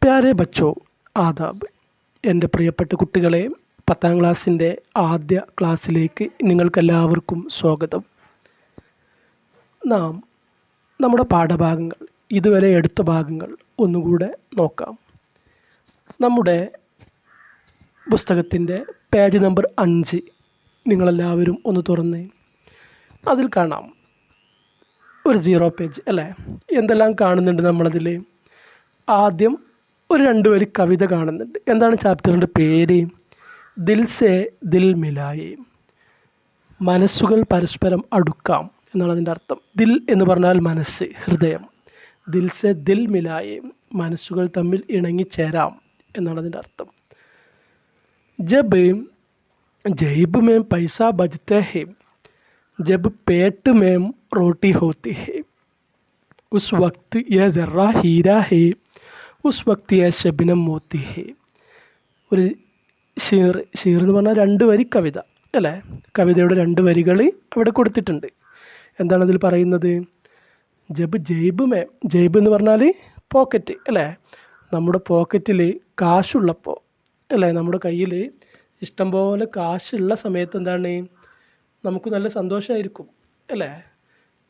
പ്യാരെ ബച്ചോ ആദാബ്. എൻ്റെ പ്രിയപ്പെട്ട കുട്ടികളെ, 10ാം ക്ലാസ്സിൻ്റെ ആദ്യ ക്ലാസ്സിലേക്ക് നിങ്ങൾക്കെല്ലാവർക്കും സ്വാഗതം. നാം നമ്മുടെ പാഠഭാഗങ്ങൾ, ഇതുവരെ എടുത്ത ഭാഗങ്ങൾ ഒന്നുകൂടെ നോക്കാം. നമ്മുടെ പുസ്തകത്തിൻ്റെ പേജ് നമ്പർ 5 നിങ്ങളെല്ലാവരും ഒന്ന് തുറന്ന് അതിൽ കാണാം ഒരു 0 പേജ് അല്ലേ. എന്തെല്ലാം കാണുന്നുണ്ട് നമ്മളതിൽ? ആദ്യം ഒരു 2 വരി കവിത കാണുന്നുണ്ട്. എന്താണ് ചാപ്റ്ററിൻ്റെ പേര്? ദിൽ സേ ദിൽ മിലായേ, മനസ്സുകൾ പരസ്പരം അടുക്കാം എന്നാണ് അതിൻ്റെ അർത്ഥം. ദിൽ എന്ന് പറഞ്ഞാൽ മനസ്സ്, ഹൃദയം. ദിൽ സേ ദിൽ മിലായേ, മനസ്സുകൾ തമ്മിൽ ഇണങ്ങിച്ചേരാം എന്നാണ് അതിൻ്റെ അർത്ഥം. ജബ് ജൈബ് മേം പൈസ ബജ്തേ ഹേ, ജബ് പേട്ട് മേം റോട്ടി ഹോത്തി ഹേ, ഉസ് വക്ത് യേ ജറ ഹീര ഹേ, ഉസ് വക്ത് യേ ശബനം മോത്തി ഹേ. ഒരു ഷീർ എന്ന് പറഞ്ഞാൽ 2 വരി കവിത അല്ലേ. കവിതയുടെ 2 വരികൾ അവിടെ കൊടുത്തിട്ടുണ്ട്. എന്താണ് അതിൽ പറയുന്നത്? ജബ് ജൈബ് മേം, ജൈബ് എന്ന് പറഞ്ഞാൽ പോക്കറ്റ് അല്ലേ. നമ്മുടെ പോക്കറ്റിൽ കാശുള്ളപ്പോൾ അല്ലേ, നമ്മുടെ കയ്യിൽ ഇഷ്ടംപോലെ കാശുള്ള സമയത്ത് എന്താണ്, നമുക്ക് നല്ല സന്തോഷമായിരിക്കും അല്ലേ.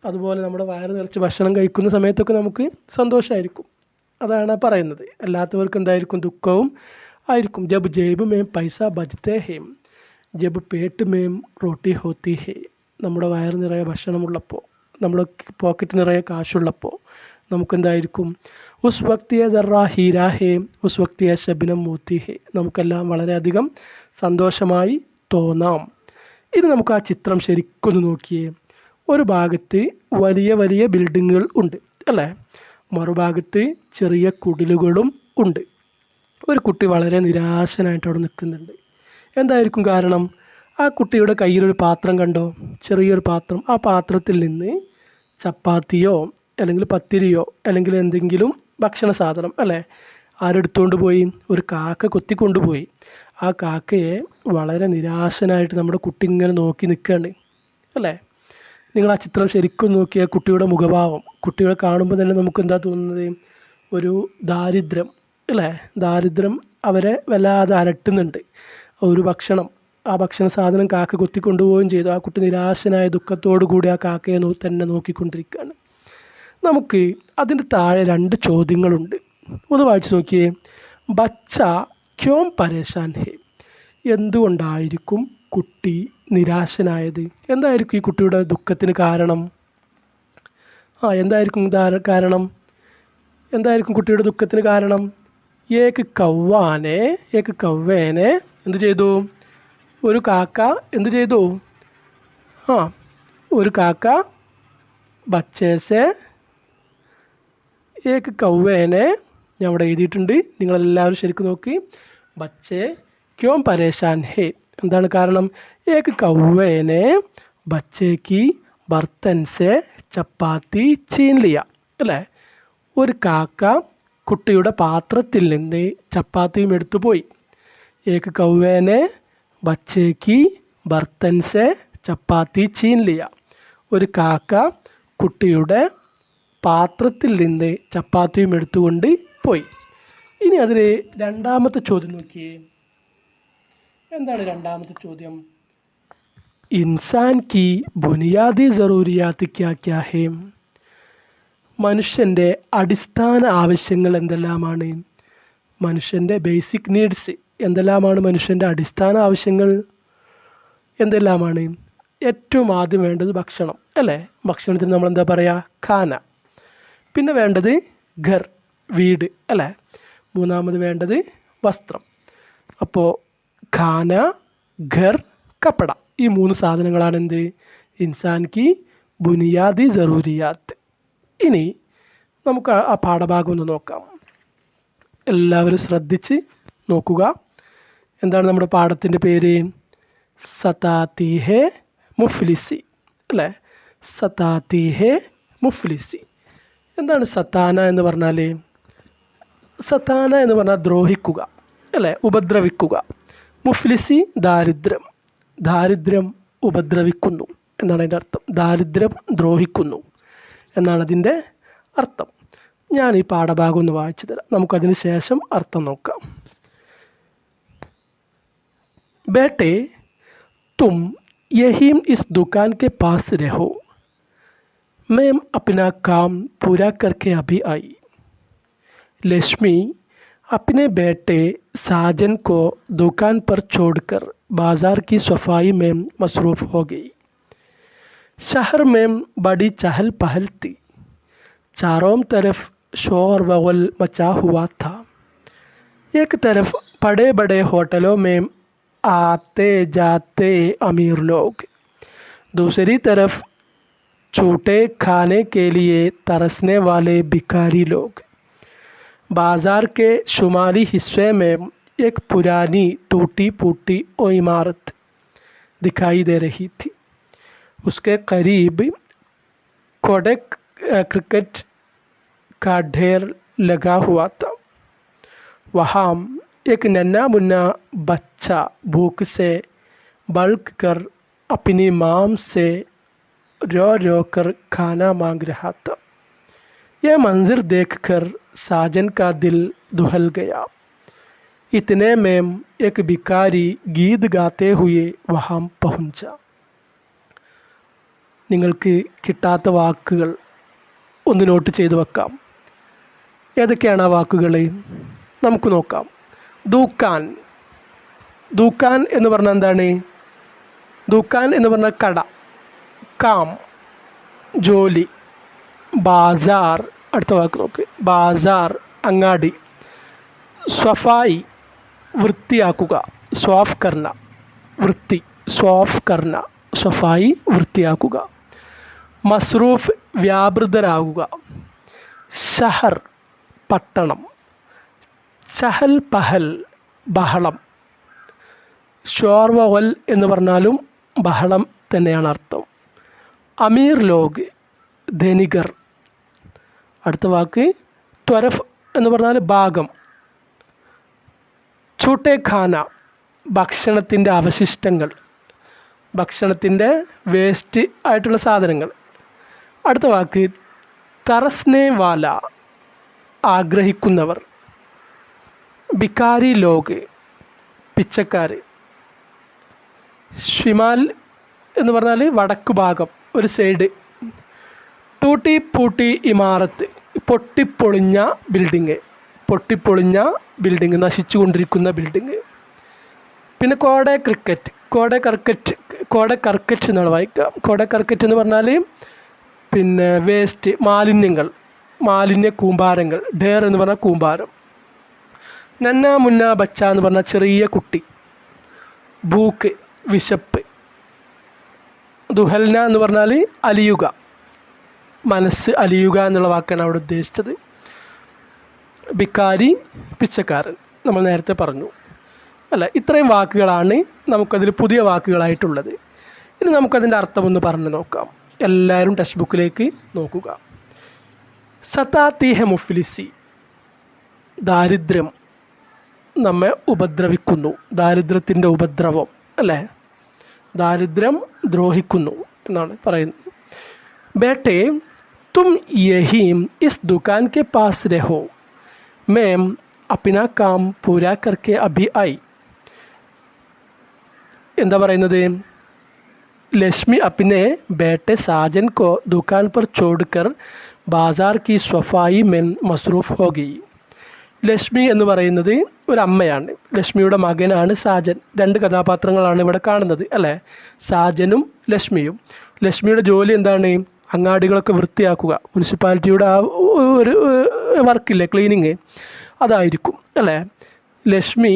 അതുപോലെ നമ്മുടെ വയറ് നിറച്ച് ഭക്ഷണം കഴിക്കുന്ന സമയത്തൊക്കെ നമുക്ക് സന്തോഷമായിരിക്കും. അതാണ് പറയുന്നത്. അല്ലാത്തവർക്ക് എന്തായിരിക്കും? ദുഃഖവും ആയിരിക്കും. ജബ് ജേബ് മേം പൈസ ബജ്തേ ഹേ, ജബ് പേട്ട് മേം റോട്ടി ഹോത്തി ഹേ. നമ്മുടെ വയറ് നിറയെ ഭക്ഷണമുള്ളപ്പോൾ, നമ്മുടെ പോക്കറ്റ് നിറയെ കാശുള്ളപ്പോൾ നമുക്കെന്തായിരിക്കും? ഉസ് വക്തിയ ദറ ഹീര ഹേ, ഉസ് വക്തിയ ശബനം മോത്തി ഹേ. നമുക്കെല്ലാം വളരെയധികം സന്തോഷമായി തോന്നാം. ഇനി നമുക്ക് ആ ചിത്രം ശരിക്കൊന്ന് നോക്കിയേ. ഒരു ഭാഗത്ത് വലിയ വലിയ ബിൽഡിങ്ങുകൾ ഉണ്ട് അല്ലേ, മറുഭാഗത്ത് ചെറിയ കുടിലുകളും ഉണ്ട്. ഒരു കുട്ടി വളരെ നിരാശനായിട്ട് അവിടെ നിൽക്കുന്നുണ്ട്. എന്തായിരിക്കും കാരണം? ആ കുട്ടിയുടെ കയ്യിലൊരു പാത്രം കണ്ടോ, ചെറിയൊരു പാത്രം. ആ പാത്രത്തിൽ നിന്ന് ചപ്പാത്തിയോ അല്ലെങ്കിൽ പത്തിരിയോ അല്ലെങ്കിൽ എന്തെങ്കിലും ഭക്ഷണ സാധനം അല്ലേ ആരെടുത്തുകൊണ്ട് പോയി? ഒരു കാക്ക കൊത്തിക്കൊണ്ടുപോയി. ആ കാക്കയെ വളരെ നിരാശനായിട്ട് നമ്മുടെ കുട്ടി ഇങ്ങനെ നോക്കി നിൽക്കുകയാണ് അല്ലേ. നിങ്ങൾ ആ ചിത്രം ശരിക്കും നോക്കിയ കുട്ടിയുടെ മുഖഭാവം, കുട്ടികളെ കാണുമ്പോൾ തന്നെ നമുക്ക് എന്താ തോന്നുന്നത്? ഒരു ദാരിദ്ര്യം അല്ലേ. ദാരിദ്ര്യം അവരെ വല്ലാതെ അലട്ടുന്നുണ്ട്. ഒരു ഭക്ഷണം, ആ ഭക്ഷണ സാധനം കാക്ക കൊത്തിക്കൊണ്ടുപോവുകയും ചെയ്തു. ആ കുട്ടി നിരാശനായ ദുഃഖത്തോടു കൂടി ആ കാക്കയെ തന്നെ നോക്കിക്കൊണ്ടിരിക്കുകയാണ്. നമുക്ക് അതിൻ്റെ താഴെ 2 ചോദ്യങ്ങളുണ്ട്. ഒന്ന് വായിച്ച് നോക്കിയേ. ബച്ച ക്യോം പരേശാൻ ഹേ, എന്തുകൊണ്ടായിരിക്കും കുട്ടി നിരാശനായത്? എന്തായിരിക്കും ഈ കുട്ടിയുടെ ദുഃഖത്തിന് കാരണം? എന്തായിരിക്കും കാരണം? എന്തായിരിക്കും കുട്ടിയുടെ ദുഃഖത്തിന് കാരണം? ഏക്ക് കവ്വേനെ എന്ത് ചെയ്തു? ഒരു കാക്ക എന്ത് ചെയ്തു? ഒരു കാക്ക ബച്ചേസെ ഏക്ക് കവ്വേനെ, ഞാൻ അവിടെ എഴുതിയിട്ടുണ്ട്, നിങ്ങളെല്ലാവരും ശരിക്കും നോക്കി. ബച്ചേ ക്യോം പരേശാൻ ഹേ, എന്താണ് കാരണം? ഏക്ക് കവ്വേനെ ബച്ചേക്ക് ബർത്തൻ സെ ചപ്പാത്തി ചീൻ ലിയ അല്ലേ. ഒരു കാക്ക കുട്ടിയുടെ പാത്രത്തിൽ നിന്ന് ചപ്പാത്തിയും എടുത്തു പോയി. ഏക്ക് കവ്വേനെ ബച്ചേക്ക് ബർത്തൻ സെ ചപ്പാത്തി ചീൻ ലിയ, ഒരു കാക്ക കുട്ടിയുടെ പാത്രത്തിൽ നിന്ന് ചപ്പാത്തിയും എടുത്തുകൊണ്ട് പോയി. ഇനി അതിൽ 2ാമത്തെ ചോദ്യം നോക്കിയേ. എന്താണ് 2ാമത്തെ ചോദ്യം? ഇൻസാൻ കി ബുനിയാദി ജറൂരിയാത്ത് ക്യാ ക്യാ ഹേ, മനുഷ്യൻ്റെ അടിസ്ഥാന ആവശ്യങ്ങൾ എന്തെല്ലാമാണ്? മനുഷ്യൻ്റെ ബേസിക് നീഡ്സ് എന്തെല്ലാമാണ്? മനുഷ്യൻ്റെ അടിസ്ഥാന ആവശ്യങ്ങൾ എന്തെല്ലാമാണ്? ഏറ്റവും ആദ്യം വേണ്ടത് ഭക്ഷണം അല്ലേ. ഭക്ഷണത്തിന് നമ്മൾ എന്താ പറയുക? ഖാന. പിന്നെ വേണ്ടത് ഘർ, വീട് അല്ലേ. 3ാമത് വേണ്ടത് വസ്ത്രം. അപ്പോൾ ഖാന, ഘർ, കപ്പട, ഈ 3 സാധനങ്ങളാണ് എന്ത്? ഇൻസാൻ കി ബുനിയാദി ജറൂരിയാത്ത്. ഇനി നമുക്ക് ആ പാഠഭാഗം ഒന്ന് നോക്കാം. എല്ലാവരും ശ്രദ്ധിച്ച് നോക്കുക. എന്താണ് നമ്മുടെ പാഠത്തിൻ്റെ പേര്? സതാത്തി ഹേ മുഫ്ലിസി അല്ലേ. സതാത്തി ഹേ മുഫ്ലിസി. എന്താണ് സതാന എന്ന് പറഞ്ഞാൽ? സതാന എന്ന് പറഞ്ഞാൽ ദ്രോഹിക്കുക അല്ലേ, ഉപദ്രവിക്കുക. മുഫ്ലിസി ദാരിദ്ര്യം, ദാരിദ്ര്യം ഉപദ്രവിക്കുന്നു എന്നാണ് അതിൻ്റെ അർത്ഥം. ദാരിദ്ര്യം ദ്രോഹിക്കുന്നു എന്നാണ് അതിൻ്റെ അർത്ഥം. ഞാൻ ഈ പാഠഭാഗം ഒന്ന് വായിച്ചു തരാം, നമുക്കതിന് ശേഷം അർത്ഥം നോക്കാം. बेटे तुम यहीं इस दुकान के पास रहो, मैं अपना काम पूरा करके अभी आई. लक्ष्मी अपने बेटे साजन को दुकान पर छोड़कर बाज़ार की सफाई में मसरूफ़ हो गई. शहर में बड़ी चहल पहल थी, चारों तरफ शोर वगल मचा हुआ था. एक तरफ बड़े बड़े होटलों में आते जाते अमीर लोग, दूसरी तरफ छूटे खाने के लिए तरसने वाले भिखारी लोग. बाज़ार के शुमाली हिस्से में एक पुरानी टूटी फूटी इमारत दिखाई दे रही थी. उसके करीब कोडेक क्रिकेट का ढेर लगा हुआ था. वहाँ एक नन्हा मुन्ना बच्चा भूख से बल्क कर अपनी माँ से रो रो कर खाना मांग रहा था. यह मंजर देखकर साजन का दिल दुहल गया. इतने में एक भिखारी गीत गाते हुए वहाँ पहुँचा. നിങ്ങൾക്ക് കിട്ടാത്ത വാക്കുകൾ ഒന്ന് നോട്ട് ചെയ്ത് വെക്കാം. ഏതൊക്കെയാണ് ആ വാക്കുകൾ? നമുക്ക് നോക്കാം. ദുക്കാൻ, ദുക്കാൻ എന്ന് പറഞ്ഞാൽ എന്താണ്? ദുക്കാൻ എന്ന് പറഞ്ഞാൽ കട, കാം ജോലി, ബാസാർ അടുത്ത വാക്ക് നോക്ക്, ബാസാർ അങ്ങാടി, സ്വഫായി വൃത്തിയാക്കുക, സ്വാഫ് കർണ വൃത്തി, സ്വാഫ് കർണ സ്വഫായി വൃത്തിയാക്കുക, മസ്റൂഫ് വ്യാപൃതരാകുക, ഷഹർ പട്ടണം, ചഹൽ പഹൽ ബഹളം, ഷോർവൽ എന്ന് പറഞ്ഞാലും ബഹളം തന്നെയാണ് അർത്ഥം, അമീർ ലോഗ് ധനികർ. അടുത്ത വാക്ക് ത്വരഫ് എന്ന് പറഞ്ഞാൽ ഭാഗം, ഛൂട്ടെ ഖാന ഭക്ഷണത്തിൻ്റെ അവശിഷ്ടങ്ങൾ, ഭക്ഷണത്തിൻ്റെ വേസ്റ്റ് ആയിട്ടുള്ള സാധനങ്ങൾ. അടുത്ത വാക്ക് തറസ്നെ വാല ആഗ്രഹിക്കുന്നവർ, ഭിക്കാരി ലോഗ് പിച്ചക്കാർ, ഷിമാൽ എന്ന് പറഞ്ഞാൽ വടക്ക് ഭാഗം ഒരു സൈഡ്, ടൂട്ടി പൂട്ടി ഇമാറത്ത് പൊട്ടിപ്പൊളിഞ്ഞ ബിൽഡിങ്, പൊട്ടിപ്പൊളിഞ്ഞ ബിൽഡിങ് നശിച്ചുകൊണ്ടിരിക്കുന്ന ബിൽഡിങ്. പിന്നെ കോടെ ക്രിക്കറ്റ്, കോടെ കർക്കറ്റ് എന്നാണ് വായിക്കുക. കോടെ കർക്കറ്റ് എന്ന് പറഞ്ഞാൽ പിന്നെ വേസ്റ്റ് മാലിന്യങ്ങൾ, മാലിന്യ കൂമ്പാരങ്ങൾ, ഡേർ എന്ന് പറഞ്ഞാൽ കൂമ്പാരം. നന്ന മുന്ന ബച്ച എന്ന് പറഞ്ഞാൽ ചെറിയ കുട്ടി, ഭൂക്ക് വിശപ്പ്, ദുഹൽന എന്ന് പറഞ്ഞാൽ അലിയുക, മനസ്സ് അലിയുക എന്നുള്ള വാക്കാണ് അവിടെ ഉദ്ദേശിച്ചത്. ഭിക്കാരി പിച്ചക്കാരൻ നമ്മൾ നേരത്തെ പറഞ്ഞു അല്ല. ഇത്രയും വാക്കുകളാണ് നമുക്കതിൽ പുതിയ വാക്കുകളായിട്ടുള്ളത്. ഇനി നമുക്കതിൻ്റെ അർത്ഥമൊന്ന് പറഞ്ഞു നോക്കാം. എല്ലാവരും ടെക്സ്റ്റ് ബുക്കിലേക്ക് നോക്കുക. സതാത്തിഹ മുഫ്ലിസി, ദാരിദ്ര്യം നമ്മെ ഉപദ്രവിക്കുന്നു, ദാരിദ്ര്യത്തിൻ്റെ ഉപദ്രവം അല്ലേ, ദാരിദ്ര്യം ദ്രോഹിക്കുന്നു എന്നാണ് പറയുന്നത്. ബേട്ടെ തും യഹീം ഇസ് ദുകാൻ കെ പാസ് രഹോ, മേം അപ്നാ കാം പൂരാ കർക്കെ അഭി ആയി. എന്താ പറയുന്നത്? ലക്ഷ്മി അപ്നെ ബേട്ടെ സാജൻ കോ ദുകാൻ പർ ചോഡ്കർ ബാസാർ കി സ്വഫായി മെൻ മസ്റൂഫ് ഹോ ഗയി. ലക്ഷ്മി എന്ന് പറയുന്നത് ഒരു അമ്മയാണ്. ലക്ഷ്മിയുടെ മകനാണ് സാജൻ. രണ്ട് കഥാപാത്രങ്ങളാണ് ഇവിടെ കാണുന്നത് അല്ലേ, സാജനും ലക്ഷ്മിയും. ലക്ഷ്മിയുടെ ജോലി എന്താണ്? അങ്ങാടികളൊക്കെ വൃത്തിയാക്കുക. മുനിസിപ്പാലിറ്റിയുടെ ആ ഒരു വർക്കില്ലേ, ക്ലീനിങ്, അതായിരിക്കും അല്ലേ. ലക്ഷ്മി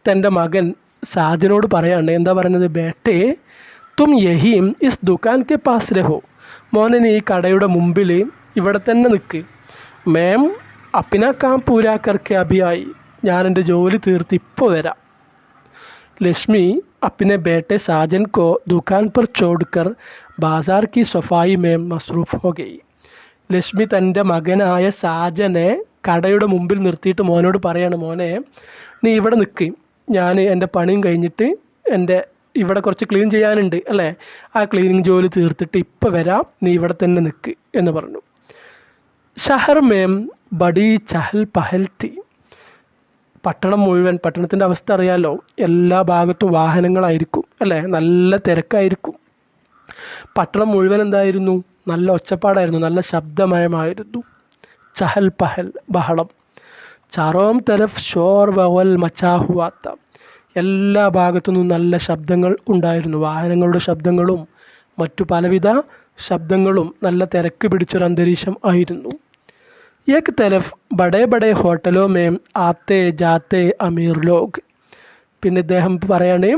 തൻ്റെ മകൻ സാജനോട് പറയാണ്, എന്താ പറയുന്നത്? ബേട്ടെ തും യഹീം ഇസ് ദുകാൻ കെ പാസ് രഹോ, മോനെ നീ ഈ കടയുടെ മുമ്പിൽ ഇവിടെ തന്നെ നിൽക്ക്. മേം അപ്പിന കാം പൂരാ കർക്കെ അഭിയായി, ഞാൻ എൻ്റെ ജോലി തീർത്ത് ഇപ്പോൾ വരാം. ലക്ഷ്മി അപ്പിനെ ബേട്ടെ സാജൻ കോ ദുകാൻ പർ ചോഡ്കർ ബാസാർ കി സഫായി മേം മസ്റൂഫ് ഹോ ഗയി. ലക്ഷ്മി തൻ്റെ മകനായ സാജനെ കടയുടെ മുമ്പിൽ നിർത്തിയിട്ട് മോനോട് പറയാണ്, മോനെ നീ ഇവിടെ നിൽക്ക്, ഞാൻ എൻ്റെ പണിയും കഴിഞ്ഞിട്ട് എൻ്റെ ഇവിടെ കുറച്ച് ക്ലീൻ ചെയ്യാനുണ്ട് അല്ലേ, ആ ക്ലീനിങ് ജോലി തീർത്തിട്ട് ഇപ്പോൾ വരാം, നീ ഇവിടെ തന്നെ നിൽക്ക് എന്ന് പറഞ്ഞു. ഷഹർ മേം ബഡി ചഹൽ പഹൽ തി. പട്ടണം മുഴുവൻ, പട്ടണത്തിൻ്റെ അവസ്ഥ അറിയാലോ, എല്ലാ ഭാഗത്തും വാഹനങ്ങളായിരിക്കും അല്ലേ, നല്ല തിരക്കായിരിക്കും. പട്ടണം മുഴുവൻ എന്തായിരുന്നു, നല്ല ഒച്ചപ്പാടായിരുന്നു, നല്ല ശബ്ദമയമായിരുന്നു. ചഹൽ പഹൽ ബഹളം. ചാറോം തരഫ് ഷോർ വവൽ മച്ചാഹുവാത്ത. എല്ലാ ഭാഗത്തു നിന്നും നല്ല ശബ്ദങ്ങൾ ഉണ്ടായിരുന്നു, വാഹനങ്ങളുടെ ശബ്ദങ്ങളും മറ്റു പലവിധ ശബ്ദങ്ങളും, നല്ല തിരക്ക് പിടിച്ചൊരു അന്തരീക്ഷം ആയിരുന്നു. ഏക് തരഫ് ബഡേ ബഡേ ഹോട്ടലോ മേം ആത്തേ ജാത്തേ അമീർ ലോഗ്. പിന്നെ ഇദ്ദേഹം പറയാണ്,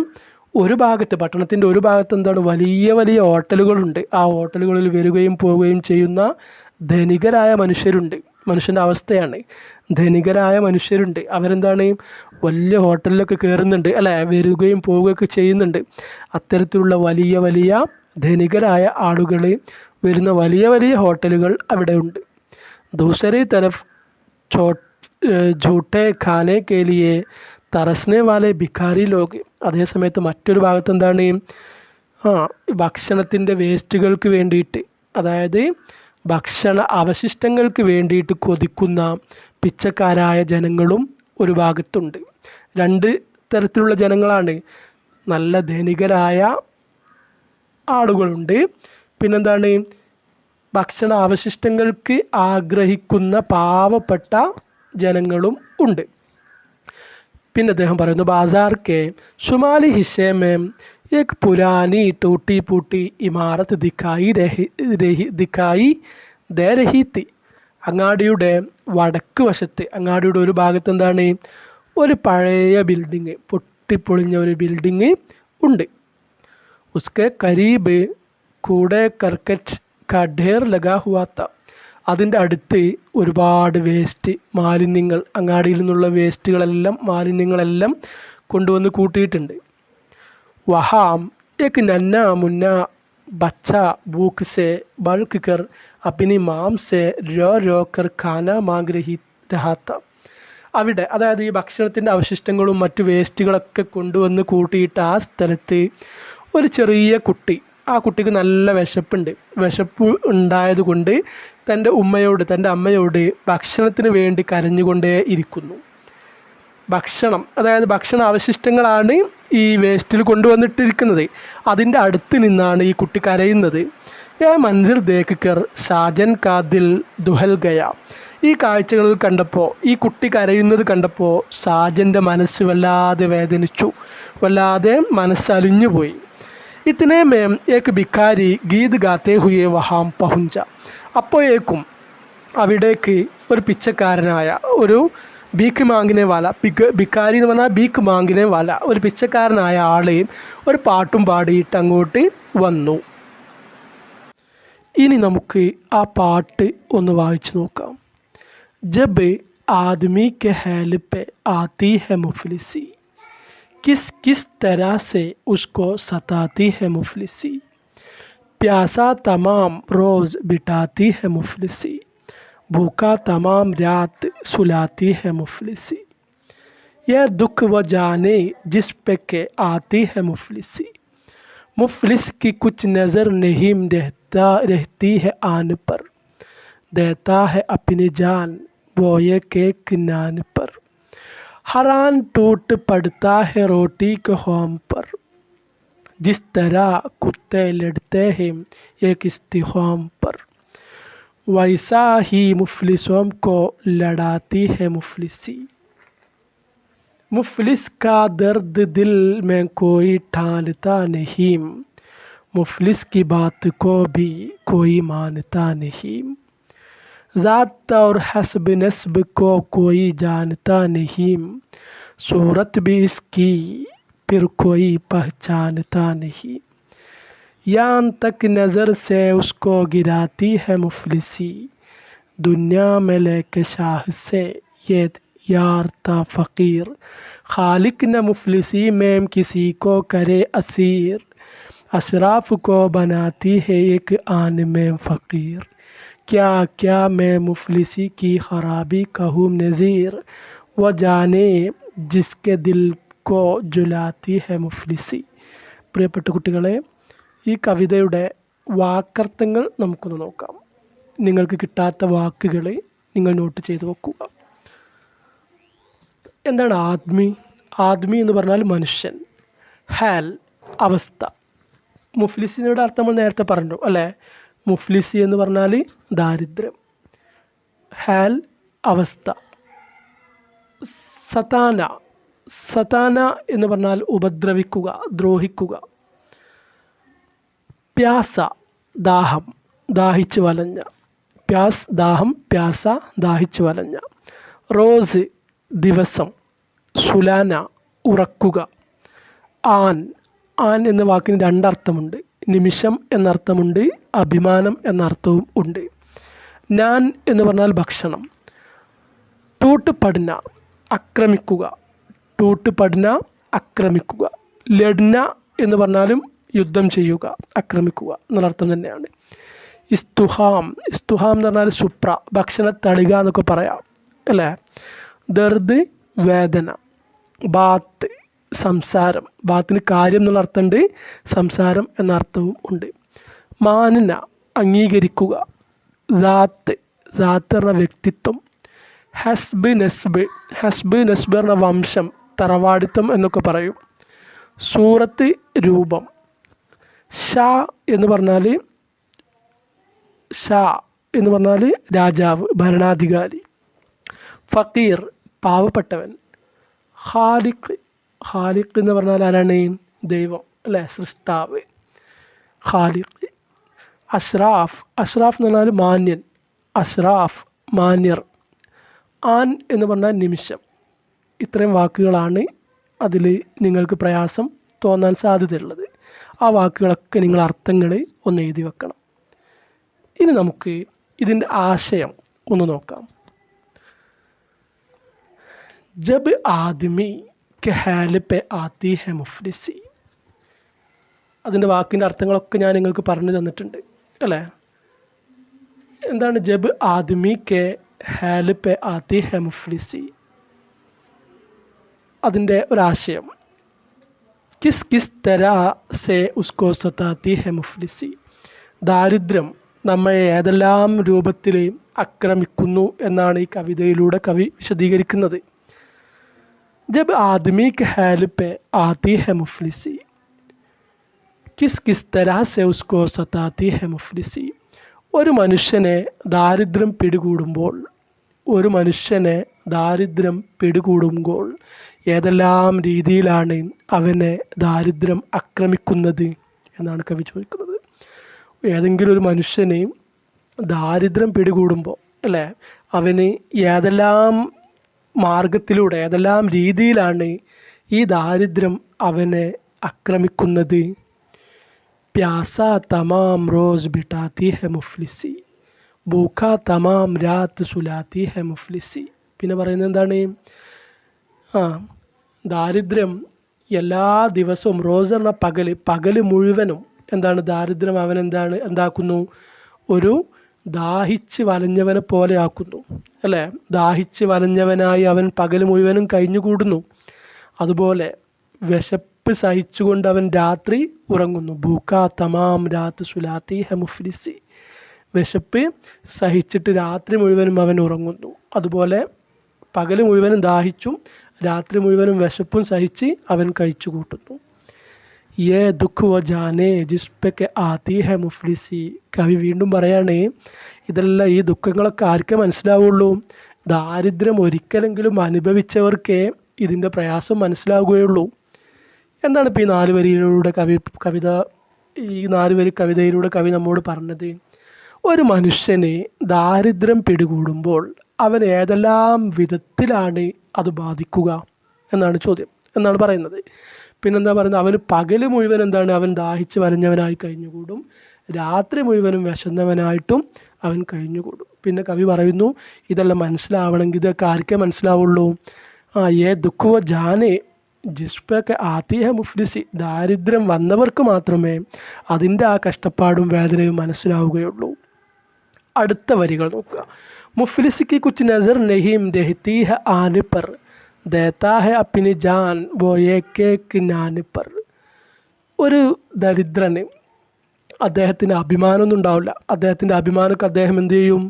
ഒരു ഭാഗത്ത്, പട്ടണത്തിൻ്റെ ഒരു ഭാഗത്ത് എന്താണ്, വലിയ വലിയ ഹോട്ടലുകളുണ്ട്. ആ ഹോട്ടലുകളിൽ വരികയും പോവുകയും ചെയ്യുന്ന ധനികരായ മനുഷ്യരുണ്ട്. മനുഷ്യൻ്റെ അവസ്ഥയാണ്, ധനികരായ മനുഷ്യരുണ്ട്. അവരെന്താണ്, വലിയ ഹോട്ടലിലൊക്കെ കയറുന്നുണ്ട് അല്ലേ, വരികയും പോവുകയൊക്കെ ചെയ്യുന്നുണ്ട്. അത്തരത്തിലുള്ള വലിയ വലിയ ധനികരായ ആളുകൾ വരുന്ന വലിയ വലിയ ഹോട്ടലുകൾ അവിടെയുണ്ട്. ദൂസരി തരഫ് ഝൂട്ടെ ഖാനെ കെ ലിയെ തറസ്നെ വാലെ ഭിഖാരി ലോഗ്. അതേസമയത്ത് മറ്റൊരു ഭാഗത്ത് എന്താണ്, ഭക്ഷണത്തിൻ്റെ വേസ്റ്റുകൾക്ക് വേണ്ടിയിട്ട്, അതായത് ഭക്ഷണ അവശിഷ്ടങ്ങൾക്ക് വേണ്ടിയിട്ട് കൊതിക്കുന്ന പിച്ചക്കാരായ ജനങ്ങളും ഒരു ഭാഗത്തുണ്ട്. രണ്ട് തരത്തിലുള്ള ജനങ്ങളാണ്. നല്ല ധനികരായ ആളുകളുണ്ട്, പിന്നെന്താണ്, ഭക്ഷണ അവശിഷ്ടങ്ങൾക്ക് ആഗ്രഹിക്കുന്ന പാവപ്പെട്ട ജനങ്ങളും ഉണ്ട്. പിന്നെ അദ്ദേഹം പറയുന്നു, ബാസാർ കെ ഷുമാലി ഹിസ്സേ മേം एक पुरानी टूटी फूटी इमारत ദിക്കായി ദേ രഹി തി. അങ്ങാടിയുടെ വടക്ക് വശത്ത്, അങ്ങാടിയുടെ ഒരു ഭാഗത്ത് എന്താണ്, ഒരു പഴയ ബിൽഡിങ്, പൊട്ടിപ്പൊളിഞ്ഞ ഒരു ബിൽഡിങ് ഉണ്ട്. ഉസ്കെ കരീബ് കൂടെ കർക്കറ്റ് കാ ഢേർ ലഗാ ഹുവാ ത. അതിൻ്റെ അടുത്ത് ഒരുപാട് വേസ്റ്റ്, മാലിന്യങ്ങൾ, അങ്ങാടിയിൽ നിന്നുള്ള വേസ്റ്റുകളെല്ലാം, മാലിന്യങ്ങളെല്ലാം കൊണ്ടുവന്ന് കൂട്ടിയിട്ടുണ്ട്. वहाँ एक नन्ना मुन्ना बच्चा भूख से बल्क कर अपनी माम से रो कर खाना मांग रहा था. അവിടെ, അതായത് ഈ ഭക്ഷണത്തിൻ്റെ അവശിഷ്ടങ്ങളും മറ്റു വേസ്റ്റുകളൊക്കെ കൊണ്ടുവന്ന് കൂട്ടിയിട്ട് ആ സ്ഥലത്ത് ഒരു ചെറിയ കുട്ടി, ആ കുട്ടിക്ക് നല്ല വിശപ്പുണ്ട്. വിശപ്പ് ഉണ്ടായതുകൊണ്ട് തൻ്റെ ഉമ്മയോട്, തൻ്റെ അമ്മയോട് ഭക്ഷണത്തിന് വേണ്ടി കരഞ്ഞുകൊണ്ടേ ഇരിക്കുന്നു. ഭക്ഷണം, അതായത് ഭക്ഷണ അവശിഷ്ടങ്ങളാണ് ഈ വേസ്റ്റിൽ കൊണ്ടുവന്നിട്ടിരിക്കുന്നത്. അതിൻ്റെ അടുത്ത് നിന്നാണ് ഈ കുട്ടി കരയുന്നത്. മൻസിർ ദേഖ് കർ ഷാജൻ കാ ദിൽ ദുഹൽ ഗയ. ഈ കാഴ്ചകൾ കണ്ടപ്പോൾ, ഈ കുട്ടി കരയുന്നത് കണ്ടപ്പോൾ ഷാജൻ്റെ മനസ്സ് വല്ലാതെ വേദനിച്ചു, വല്ലാതെ മനസ്സലിഞ്ഞുപോയി. ഇത്തനെ മേം ഏക് ഭിക്കാരി ഗീത് ഗാത്തേ ഹുയെ വഹാം പഹുഞ്ച. അപ്പോഴേക്കും അവിടേക്ക് ഒരു പിച്ചക്കാരനായ, ഒരു ഭീക്ക് മാങ്കിനെ വാല, ഭിക്കാരി എന്ന് പറഞ്ഞാൽ ഭീക്ക് മാങ്കിനെ വാല, ഒരു പിച്ചക്കാരനായ ആളെയും ഒരു പാട്ടും പാടിയിട്ട് അങ്ങോട്ട് വന്നു. ഇനി നമുക്ക് ആ പാട്ട് ഒന്ന് വായിച്ചു നോക്കാം. ജബ് ആദ്മി കെ ഹേൽ പെ ആती है मुफलिसी, किस किस तरह से उसको सताती है मुफलिसी, प्यासा तमाम रोज़ बिताती है मुफलिसी, भूखा तमाम रात सुलाती है मुफलिसी, यह दुख वो जाने जिस पे के आती है मुफलिसी, मुफलिस की कुछ नज़र नहीं रहती है आन पर, देता है अपनी जान वो ये के किनान पर, हरान टूट पड़ता है रोटी के होम पर, जिस तरह कुत्ते लड़ते हैं एक इस्तिहाम पर, वैसा ही मुफलिसों को लड़ाती है मुफलिसी, मुफलिस का दर्द दिल में कोई ठानता नहीं, मुफलिस की बात को भी कोई मानता नहीं, ज़ात और हस्ब नस्ब को कोई जानता नहीं, सूरत भी इसकी फिर कोई पहचानता नहीं, यान तक नज़र से उसको गिराती है मुफलिसी, दुनिया में लेके शाह से ये यार था फ़कीर, खालिक न मुफलिसी में किसी को करे असीर, अशराफ को बनाती है एक आन में फ़कीर, क्या क्या मैं मुफलिसी की ख़राबी कहूँ नज़ीर, वो जाने जिसके दिल को जुलाती है मुफलिसी. പ്രിയപ്പെട്ട കുട്ടികളെ, ഈ കവിതയുടെ വാക്കർത്ഥങ്ങൾ നമുക്കൊന്ന് നോക്കാം. നിങ്ങൾക്ക് കിട്ടാത്ത വാക്കുകൾ നിങ്ങൾ നോട്ട് ചെയ്ത് വെക്കുക. എന്താണ് ആദ്മി? ആദ്മി എന്ന് പറഞ്ഞാൽ മനുഷ്യൻ. ഹാൽ അവസ്ഥ. മുഫ്ലിസിനോട് അർത്ഥം നമ്മൾ നേരത്തെ പറഞ്ഞു അല്ലേ? മുഫ്ലിസി എന്ന് പറഞ്ഞാൽ ദാരിദ്ര്യം. ഹാൽ അവസ്ഥ. സതാന. സതാന എന്ന് പറഞ്ഞാൽ ഉപദ്രവിക്കുക, ദ്രോഹിക്കുക. പ്യാസ ദാഹം, ദാഹിച്ച് വലഞ്ഞ. പ്യാസ് ദാഹം, പ്യാസ ദാഹിച്ച് വലഞ്ഞ. റോസ് ദിവസം. സുലാന ഉറക്കുക. ആൻ. ആൻ എന്ന വാക്കിന് രണ്ടർത്ഥമുണ്ട്. നിമിഷം എന്നർത്ഥമുണ്ട്, അഭിമാനം എന്നർത്ഥവും ഉണ്ട്. നാൻ എന്ന് പറഞ്ഞാൽ ഭക്ഷണം. ടൂട്ട് പഠന ആക്രമിക്കുക. ടൂട്ട് പഠന ആക്രമിക്കുക. ലഡ്ന എന്ന് പറഞ്ഞാലും യുദ്ധം ചെയ്യുക, ആക്രമിക്കുക എന്നർത്ഥം തന്നെയാണ്. ഇസ്തുഹാം. ഇസ്തുഹാം എന്ന് പറഞ്ഞാൽ ശുപ്ര, ഭക്ഷണത്തളിക എന്നൊക്കെ പറയാം അല്ലേ? ദർദ് വേദന. ബാത്ത് സംസാരം. ബാത്തിന് കാര്യം എന്നുള്ള അർത്ഥമുണ്ട്, സംസാരം എന്ന അർത്ഥവും ഉണ്ട്. മാനന അംഗീകരിക്കുക. ദാത്ത്. ദാത്ത് പറഞ്ഞ വ്യക്തിത്വം. ഹസ്ബ് നസ്ബ്. ഹസ്ബ് നസ്ബ് പറഞ്ഞ വംശം, തറവാടിത്തം എന്നൊക്കെ പറയും. സൂറത്ത് രൂപം. ഷാ എന്ന് പറഞ്ഞാൽ രാജാവ്, ഭരണാധികാരി. ഫക്കീർ പാവപ്പെട്ടവൻ. ഖാലിഖ്. ഖാലിഖ് എന്ന് പറഞ്ഞാൽ ആരാണ്? ദൈവം അല്ലേ? സൃഷ്ടാവ്, ഖാലിഖ്. അഷ്റാഫ്. അഷ്റാഫ് എന്ന് പറഞ്ഞാൽ മാന്യൻ. അഷ്റാഫ് മാന്യർ. ആൻ എന്ന് പറഞ്ഞാൽ നിമിഷം. ഇത്രയും വാക്കുകളാണ് അതിൽ നിങ്ങൾക്ക് പ്രയാസം തോന്നാൻ സാധ്യതയുള്ളത്. ആ വാക്കുകളൊക്കെ നിങ്ങൾ അർത്ഥങ്ങൾ ഒന്ന് എഴുതി വെക്കണം. ഇനി നമുക്ക് ഇതിൻ്റെ ആശയം ഒന്ന് നോക്കാം. ജബ് ആദ്മി കെ ഹാൽ പെ ആതി ഹെ മുഫ്ലിസി. അതിൻ്റെ വാക്കിൻ്റെ അർത്ഥങ്ങളൊക്കെ ഞാൻ നിങ്ങൾക്ക് പറഞ്ഞു തന്നിട്ടുണ്ട് അല്ലേ? എന്താണ് ജബ് ആദ്മി കെ ഹാൽ പെ ആതി ഹെ മുഫ്ലിസി? അതിൻ്റെ ഒരാശയം. കിസ് കിസ് തരാ സെ ഉസ്കോ സതാത്തി ഹെ മുഫ്ലിസി. ദാരിദ്ര്യം നമ്മളെ ഏതെല്ലാം രൂപത്തിൽ ആക്രമിക്കുന്നു എന്നാണ് ഈ കവിതയിലൂടെ കവി വിശദീകരിക്കുന്നത്. ജബ് ആദ്മി കെ ഹാൽ പെ ആതി ഹെ മുഫ്ലിസി, കിസ് കിസ് തരാ സെ ഉസ്കോ സതാത്തി ഹെ മുഫ്ലിസി. ഒരു മനുഷ്യനെ ദാരിദ്ര്യം പിടികൂടുമ്പോൾ ഏതെല്ലാം രീതിയിലാണ് അവനെ ദാരിദ്ര്യം ആക്രമിക്കുന്നത് എന്നാണ് കവി ചോദിക്കുന്നത്. ഏതെങ്കിലും ഒരു മനുഷ്യനെ ദാരിദ്ര്യം പിടികൂടുമ്പോൾ അല്ലേ, അവന് ഏതെല്ലാം മാർഗത്തിലൂടെ, ഏതെല്ലാം രീതിയിലാണ് ഈ ദാരിദ്ര്യം അവനെ ആക്രമിക്കുന്നത്. പ്യാസ തമാം റോസ് ബിട്ടാത്തി ഹെ മുഫ്ലിസി, ഭൂഖ തമാം രാത്ത് സുലാത്തി ഹെ മുഫ്ലിസി. പിന്നെ പറയുന്നത് എന്താണ്? ദാരിദ്ര്യം എല്ലാ ദിവസവും, റോസ് എന്ന പകൽ മുഴുവനും എന്താണ് ദാരിദ്ര്യം എന്താക്കുന്നു? ഒരു ദാഹിച്ച് വലഞ്ഞവനെ പോലെ ആക്കുന്നു അല്ലേ? ദാഹിച്ച് വലഞ്ഞവനായി അവൻ പകൽ മുഴുവനും കഴിഞ്ഞുകൂടുന്നു. അതുപോലെ വിശപ്പ് സഹിച്ചുകൊണ്ട് അവൻ രാത്രി ഉറങ്ങുന്നു. ഭൂഖ തമാം രാത്ത് സുലാത്തി ഹെ മുഫ്ലിസി. വിശപ്പ് സഹിച്ചിട്ട് രാത്രി മുഴുവനും അവൻ ഉറങ്ങുന്നു. അതുപോലെ പകൽ മുഴുവനും ദാഹിച്ചും രാത്രി മുഴുവനും വിശപ്പും സഹിച്ച് അവൻ കഴിച്ചു കൂട്ടുന്നു. യേ ദുഃഖ് വ ജാനേ ജിസ്പെക്കെ ആതി ഹെ മുഫ്ലിസി. കവി വീണ്ടും പറയാണ്, ഇതെല്ലാം, ഈ ദുഃഖങ്ങളൊക്കെ ആർക്കേ മനസ്സിലാവുള്ളൂ? ദാരിദ്ര്യം ഒരിക്കലെങ്കിലും അനുഭവിച്ചവർക്കേ ഇതിൻ്റെ പ്രയാസം മനസ്സിലാവുകയുള്ളൂ. എന്താണ് ഇപ്പോൾ ഈ 4 വരിയിലൂടെ ഈ 4 വരി കവിതയിലൂടെ കവി നമ്മോട് പറഞ്ഞത്? ഒരു മനുഷ്യന് ദാരിദ്ര്യം പിടികൂടുമ്പോൾ അവൻ ഏതെല്ലാം വിധത്തിലാണ് അത് ബാധിക്കുക എന്നാണ് ചോദ്യം, എന്നാണ് പറയുന്നത്. പിന്നെന്താ പറയുന്നത്? അവന് പകൽ മുഴുവൻ അവൻ ദാഹിച്ച് വരഞ്ഞവനായി കഴിഞ്ഞുകൂടും, രാത്രി മുഴുവനും വിശന്നവനായിട്ടും അവൻ കഴിഞ്ഞുകൂടും. പിന്നെ കവി പറയുന്നു, ഇതെല്ലാം മനസ്സിലാവണമെങ്കിൽ ഇതൊക്കെ ആർക്കേ മനസ്സിലാവുള്ളൂ? യേ ദുഃഖ് വ ജാനേ ജിസ്പെക്കെ ആതി ഹെ മുഫ്ലിസി. ദാരിദ്ര്യം വന്നവർക്ക് മാത്രമേ അതിൻ്റെ ആ കഷ്ടപ്പാടും വേദനയും മനസ്സിലാവുകയുള്ളൂ. അടുത്ത വരികൾ നോക്കുക. മുഫ്ലിസിക്ക് കുച്ച് നസർ നഹീം രഹ്തി ഹെ ആനെ പർ, ദേത്താ ഹെ അപ്പിനി ജാൻ വോ ഏക് നാൻ പർ. ഒരു ദരിദ്രന് അദ്ദേഹത്തിന് അഭിമാനമൊന്നും ഉണ്ടാവില്ല. അദ്ദേഹത്തിൻ്റെ അഭിമാനമൊക്കെ അദ്ദേഹം എന്ത് ചെയ്യും?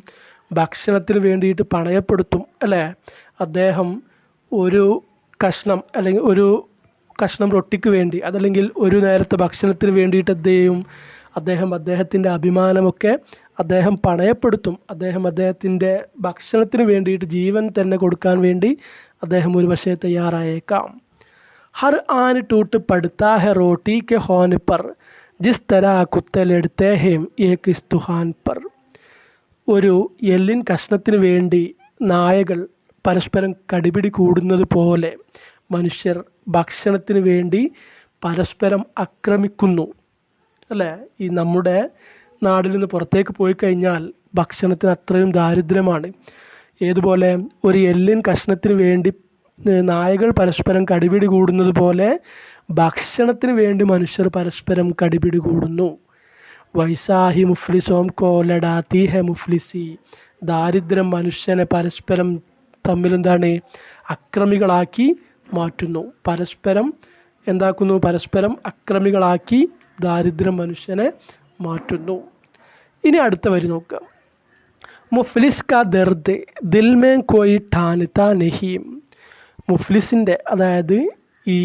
ഭക്ഷണത്തിന് വേണ്ടിയിട്ട് പണയപ്പെടുത്തും, അല്ലേ? അദ്ദേഹം ഒരു കഷ്ണം അല്ലെങ്കിൽ ഒരു കഷ്ണം റൊട്ടിക്ക് വേണ്ടി, അതല്ലെങ്കിൽ ഒരു നേരത്തെ ഭക്ഷണത്തിന് വേണ്ടിയിട്ട് എന്ത് ചെയ്യും? അദ്ദേഹത്തിൻ്റെ അഭിമാനമൊക്കെ അദ്ദേഹം പണയപ്പെടുത്തും. അദ്ദേഹത്തിൻ്റെ ഭക്ഷണത്തിന് വേണ്ടിയിട്ട് ജീവൻ തന്നെ കൊടുക്കാൻ വേണ്ടി അദ്ദേഹം ഒരു പക്ഷേ തയ്യാറായേക്കാം. हर आन टूट पड़ता है रोटी के होने पर जिस तरह कुत्ते लड़ते हैं एक स्तूहान पर. ഒരു എല്ലിൻ കഷ്ണത്തിന് വേണ്ടി നായകൾ പരസ്പരം കടിപിടി കൂടുന്നത് പോലെ മനുഷ്യർ ഭക്ഷണത്തിന് വേണ്ടി പരസ്പരം ആക്രമിക്കുന്നു, അല്ലേ? ഈ നമ്മുടെ നാട്ടിൽ നിന്ന് പുറത്തേക്ക് പോയി കഴിഞ്ഞാൽ ഭക്ഷണത്തിന് അത്രയും ദാരിദ്ര്യമാണ്. ഏതുപോലെ ഒരു എല്ലിൻ കഷ്ണത്തിന് വേണ്ടി നായകൾ പരസ്പരം കടിപിടി കൂടുന്നത് പോലെ ഭക്ഷണത്തിന് വേണ്ടി മനുഷ്യർ പരസ്പരം കടിപിടി കൂടുന്നു. വൈസാഹി മുഫ്ലിസോം കോലടാത്തി ഹെ മുഫ്ലിസി. ദാരിദ്ര്യം മനുഷ്യനെ പരസ്പരം തമ്മിലെന്താണ്? അക്രമികളാക്കി മാറ്റുന്നു. പരസ്പരം എന്താക്കുന്നു? പരസ്പരം അക്രമികളാക്കി ദാരിദ്ര്യം മനുഷ്യനെ മാറ്റുന്നു. ഇനി അടുത്ത വരി നോക്കാം. മുഫ്ലിസ് കാ ദർദ് ദിൽ മേ കോയി ഠാനതാ നഹീം. മുഫ്ലിസിൻ്റെ, അതായത് ഈ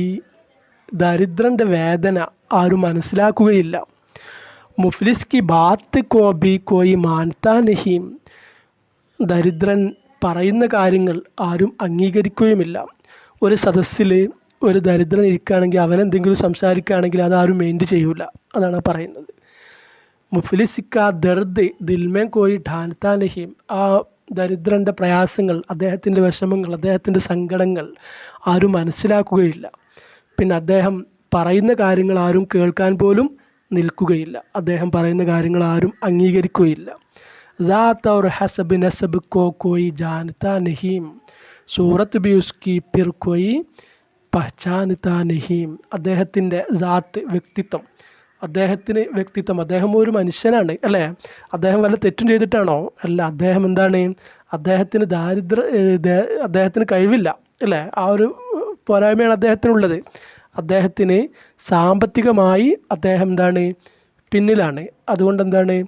ദരിദ്രൻ്റെ വേദന ആരും മനസ്സിലാക്കുകയില്ല. മുഫ്ലിസ് കി ബാത്ത് കോ ബി കോയി മാനതാ നഹീം. ദരിദ്രൻ പറയുന്ന കാര്യങ്ങൾ ആരും അംഗീകരിക്കുകയുമില്ല. ഒരു സദസ്സിൽ ഒരു ദരിദ്രൻ ഇരിക്കുകയാണെങ്കിൽ അവനെന്തെങ്കിലും സംസാരിക്കുകയാണെങ്കിൽ അതാരും മെയിൻറ്റ് ചെയ്യൂല. അതാണ് പറയുന്നത്. മുഫ്ലിസിക്ക ദർദ് ദിൽമേ കോയി ഠാനതാ നഹീം. ആ ദരിദ്രൻ്റെ പ്രയാസങ്ങൾ, അദ്ദേഹത്തിൻ്റെ വിഷമങ്ങൾ, അദ്ദേഹത്തിൻ്റെ സങ്കടങ്ങൾ ആരും മനസ്സിലാക്കുകയില്ല. പിന്നെ അദ്ദേഹം പറയുന്ന കാര്യങ്ങൾ ആരും കേൾക്കാൻ പോലും നിൽക്കുകയില്ല. അദ്ദേഹം പറയുന്ന കാര്യങ്ങൾ ആരും അംഗീകരിക്കുകയില്ല. ज़ात और हसब नसब को कोई जानता नहीं, सूरत भी उसकी फिर कोई पहचानता नहीं. അദ്ദേഹത്തിൻ്റെ ज़ात, വ്യക്തിത്വം, അദ്ദേഹം ഒരു മനുഷ്യനാണ്, അല്ലേ? അദ്ദേഹം വല്ല തെറ്റും ചെയ്തിട്ടാണോ? അല്ല. അദ്ദേഹം എന്താണ്? അദ്ദേഹത്തിന് കഴിവില്ല, അല്ലേ? ആ ഒരു പോരായ്മയാണ് അദ്ദേഹത്തിനുള്ളത്. അദ്ദേഹത്തിന് സാമ്പത്തികമായി അദ്ദേഹം എന്താണ്? പിന്നിലാണ്. അതുകൊണ്ട് എന്താണ്?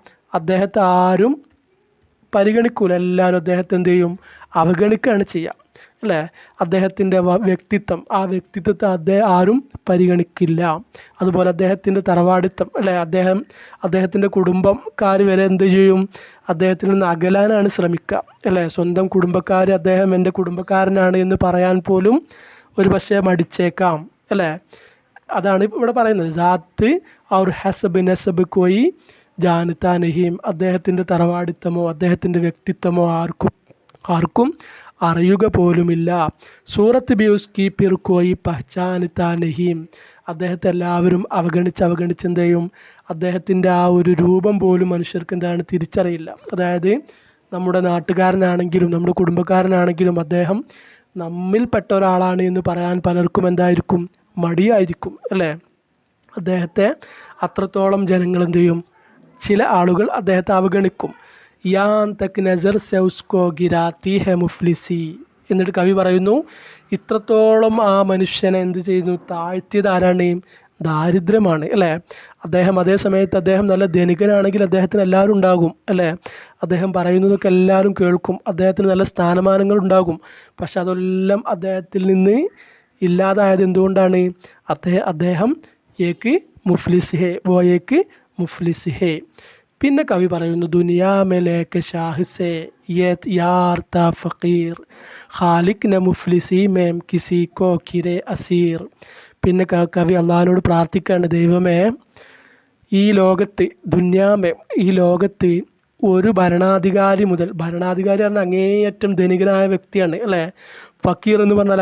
അദ്ദേഹത്തെ ആരും പരിഗണിക്കൂല. എല്ലാവരും അദ്ദേഹത്തെ എന്ത് ചെയ്യും? അവഗണിക്കുകയാണ് ചെയ്യുക, അല്ലേ? അദ്ദേഹത്തിൻ്റെ വ്യക്തിത്വം, ആ വ്യക്തിത്വത്തെ ആരും പരിഗണിക്കില്ല. അതുപോലെ അദ്ദേഹത്തിൻ്റെ തറവാടിത്തം, അല്ലേ? അദ്ദേഹത്തിൻ്റെ കുടുംബക്കാർ വരെ എന്ത് ചെയ്യും? അദ്ദേഹത്തിൽ നിന്ന് അകലാനാണ് ശ്രമിക്കുക, അല്ലേ? സ്വന്തം കുടുംബക്കാർ അദ്ദേഹം എൻ്റെ കുടുംബക്കാരനാണ് എന്ന് പറയാൻ പോലും ഒരു പക്ഷേ മടിച്ചേക്കാം, അല്ലേ? അതാണ് ഇവിടെ പറയുന്നത്. ജാത്ത് ഔർ ഹസബ് നസബ് കോയി ജാനതാ നഹീം. അദ്ദേഹത്തിൻ്റെ തറവാടിത്തമോ അദ്ദേഹത്തിൻ്റെ വ്യക്തിത്വമോ ആർക്കും അറിയുക പോലുമില്ല. സൂറത്ത് ബിയൂസ് കി പിർ കോയി പഹ്ചാനതാ നഹീം. അദ്ദേഹത്തെ എല്ലാവരും അവഗണിച്ച് എന്ത് ചെയ്യും? അദ്ദേഹത്തിൻ്റെ ആ ഒരു രൂപം പോലും മനുഷ്യർക്ക് എന്താണ്? തിരിച്ചറിയില്ല. അതായത് നമ്മുടെ നാട്ടുകാരനാണെങ്കിലും നമ്മുടെ കുടുംബക്കാരനാണെങ്കിലും അദ്ദേഹം നമ്മിൽപ്പെട്ട ഒരാളാണ് എന്ന് പറയാൻ പലർക്കും എന്തായിരിക്കും? മടിയായിരിക്കും, അല്ലേ? അദ്ദേഹത്തെ അത്രത്തോളം ജനങ്ങൾ എന്ത് ചെയ്യും? ചില ആളുകൾ അദ്ദേഹത്തെ അവഗണിക്കും. യാൻ തക് നസർ സെ ഉസ്കോ ഗിരാത്തി ഹെ മുഫ്ലിസി. എന്നിട്ട് കവി പറയുന്നു, ഇത്രത്തോളം ആ മനുഷ്യനെ എന്ത് ചെയ്യുന്നു? താഴ്ത്തിയത് ആരാണ്? ദാരിദ്ര്യമാണ്, അല്ലേ? അതേ സമയത്ത് അദ്ദേഹം നല്ല ധനികനാണെങ്കിൽ അദ്ദേഹത്തിന് എല്ലാവരും ഉണ്ടാകും, അല്ലേ? അദ്ദേഹം പറയുന്നതൊക്കെ എല്ലാവരും കേൾക്കും, അദ്ദേഹത്തിന് നല്ല സ്ഥാനമാനങ്ങൾ ഉണ്ടാകും. പക്ഷെ അതെല്ലാം അദ്ദേഹത്തിൽ നിന്ന് ഇല്ലാതായത് എന്തുകൊണ്ടാണ്? അദ്ദേഹം ഏക്ക് മുഫ്ലിസ് ഹേ, വോ ഏക്ക് മുഫ്ലിസ് ഹേ. പിന്നെ കവി പറയുന്നു, ദുനിയാ മേ ലേക്കെ ഷാഹ് സേ യാർ താ ഫക്കീർ ഖാലിക് ന മുഫ്ലിസി മേം കിസി കോ കിരെ അസീർ. പിന്നെ കവി അള്ളാഹിനോട് പ്രാർത്ഥിക്കുകയാണ്, ദൈവമേ, ഈ ലോകത്ത് ഒരു ഭരണാധികാരി മുതൽ, ഭരണാധികാരി പറഞ്ഞാൽ അങ്ങേയറ്റം ധനികനായ വ്യക്തിയാണ്, അല്ലേ? ഫക്കീർ എന്ന് പറഞ്ഞാൽ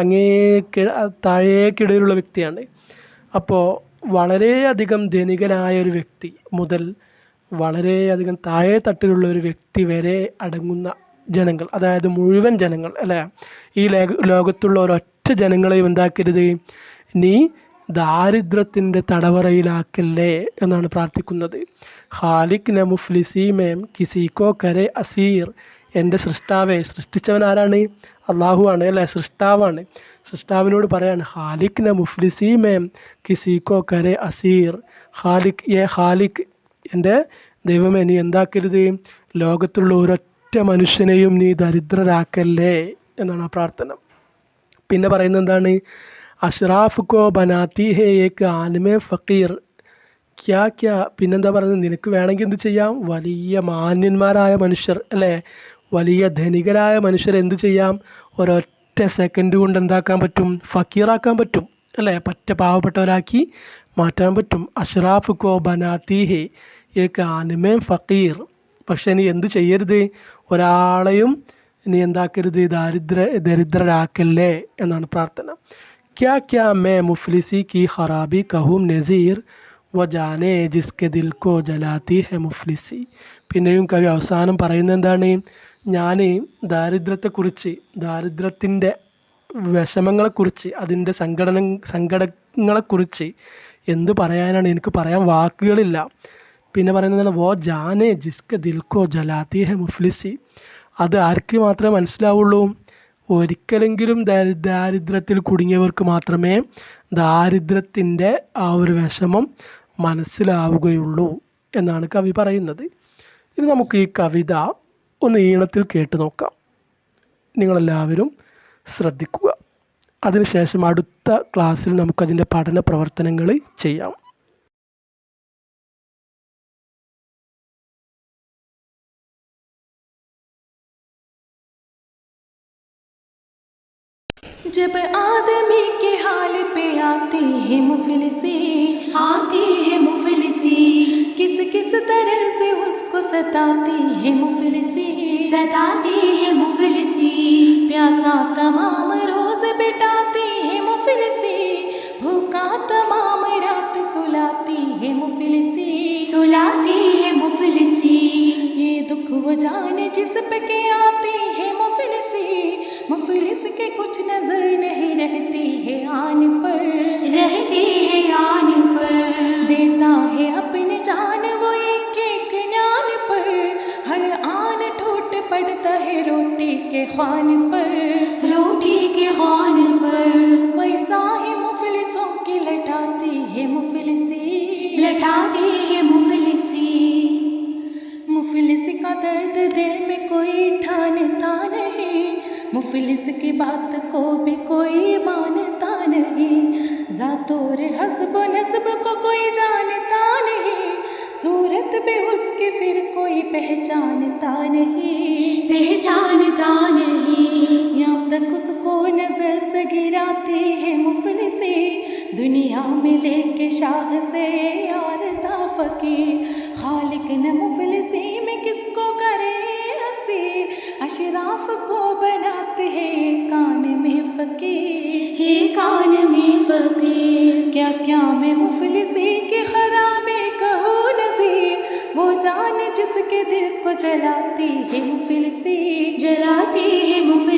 താഴേക്കിടയിലുള്ള വ്യക്തിയാണ്. അപ്പോൾ വളരെയധികം ധനികനായ ഒരു വ്യക്തി മുതൽ വളരെയധികം താഴെ തട്ടിലുള്ള ഒരു വ്യക്തി വരെ അടങ്ങുന്ന ജനങ്ങൾ, അതായത് മുഴുവൻ ജനങ്ങൾ, അല്ലേ? ഈ ലോകത്തുള്ള ഒരൊറ്റ ജനങ്ങളെയും എന്താക്കരുത്? നീ ദാരിദ്ര്യത്തിൻ്റെ തടവറയിലാക്കല്ലേ എന്നാണ് പ്രാർത്ഥിക്കുന്നത്. ഖാലിക് ന മുഫ്ലിസി മേം കിസിക്കോ കരെ അസീർ. എൻ്റെ സൃഷ്ടാവേ, സൃഷ്ടിച്ചവൻ ആരാണ്? അള്ളാഹുവാണ്, അല്ലേ? സൃഷ്ടാവാണ്. സൃഷ്ടാവിനോട് പറയാണ്, ഖാലിക് ന മുഫ്ലിസി മേം കിസിക്കോ കരെ അസീർ. ഖാലിക് എൻ്റെ ദൈവമേ നീ എന്താക്കരുത്, ലോകത്തുള്ള ഒരൊറ്റ മനുഷ്യനെയും നീ ദരിദ്രരാക്കല്ലേ എന്നാണ് ആ പ്രാർത്ഥന. പിന്നെ പറയുന്നത് എന്താണ്? അഷ്റാഫ് കോ ബനാത്തി ഹേ ഏക് ആനമേ ഫക്കീർ ക്യാ ക്യാ. പിന്നെന്താ പറയുന്നത്? നിനക്ക് വേണമെങ്കിൽ എന്ത് ചെയ്യാം, വലിയ മാന്യന്മാരായ മനുഷ്യർ അല്ലേ, വലിയ ധനികരായ മനുഷ്യർ എന്ത് ചെയ്യാം, ഒരൊറ്റ സെക്കൻഡ് കൊണ്ട് എന്താക്കാൻ പറ്റും, ഫക്കീറാക്കാൻ പറ്റും അല്ലേ, പറ്റ പാവപ്പെട്ടവരാക്കി മാറ്റാൻ പറ്റും. അഷ്റാഫ് കോ ബനാത്തി ഹേ ഏക് ആനമേ ഫക്കീർ. പക്ഷേ നീ എന്ത് ചെയ്യരുത്, ഒരാളെയും നീ എന്താക്കരുത്, ദരിദ്രരാക്കല്ലേ എന്നാണ് പ്രാർത്ഥന. ക്യാ ക്യാ മേ മുഫ്ലിസി കി ഖറാബി കഹൂം നസീർ വ ജാനെ ജിസ്കെ ദിൽ കോ ജലാത്തി ഹെ മുഫ്ലിസി. പിന്നെയും കവി അവസാനം പറയുന്നത് എന്താണ്? ഞാൻ ദാരിദ്ര്യത്തെക്കുറിച്ച്, ദാരിദ്ര്യത്തിൻ്റെ വിഷമങ്ങളെക്കുറിച്ച്, അതിൻ്റെ സങ്കടങ്ങളെക്കുറിച്ച് എന്ത് പറയാനാണ്, എനിക്ക് പറയാൻ വാക്കുകളില്ല. പിന്നെ പറയുന്നതാണ് വോ ജാനെ ജിസ്കെ ദിൽ കോ ജലാത്തി ഹെ മുഫ്ലിസി. അത് ആർക്ക് മാത്രമേ മനസ്സിലാവുള്ളൂ? ഒരിക്കലെങ്കിലും ദാരിദ്ര്യത്തിൽ കുടുങ്ങിയവർക്ക് മാത്രമേ ദാരിദ്ര്യത്തിൻ്റെ ആ ഒരു വിഷമം മനസ്സിലാവുകയുള്ളൂ എന്നാണ് കവി പറയുന്നത്. ഇനി നമുക്ക് ഈ കവിത ഒന്ന് ഈണത്തിൽ കേട്ട് നോക്കാം. നിങ്ങളെല്ലാവരും ശ്രദ്ധിക്കുക. അതിനുശേഷം അടുത്ത ക്ലാസ്സിൽ നമുക്കതിൻ്റെ പഠന പ്രവർത്തനങ്ങൾ ചെയ്യാം. जब आदमी के हाल पे आती है मुफलिसी, आती है मुफलिसी, किस किस तरह से उसको सताती है मुफलिसी, सताती है मुफलिसी, प्यासा तमाम रोज बिताती है मुफलिसी, भूखा तमाम रात सुलाती है मुफलिसी, सुलाती है मुफलिसी, ये दुख वो जाने जिस पे के आती है मुफलिसी, मुफलिस के कुछ नजर नहीं रहती है आन पर, रहती है आन पर, देता है अपनी जान वो एक एक न्यान पर, हर आन ठोट पड़ता है रोटी के खान पर, रोटी के खान पर, वैसा ही मुफलिसों की लटाती है मुफलिसी, लटाती है मुफलिसी, मुफलिस का दर्द दिल में कोई ठानता नहीं, मुफलिस की बात को भी कोई मानता नहीं, ज़ातोर हस्ब नस्ब को कोई जानता नहीं, सूरत भी उसकी फिर कोई पहचानता नहीं, पहचानता नहीं, यहाँ तक उसको नजर से गिराती है मुफलिसी, दुनिया में लेके शाह से यारता फकीर, खालिक न मुफलिसी में किसको करे हसीर, अशराफ को बनाते हैं कान में फकीर, हे कान में फकीर, क्या क्या मैं मुफलिसी की खराबे कहूँ नज़ीर, वो जान जिसके दिल को जलाती है मुफलिसी, जलाती है मुफलिसी।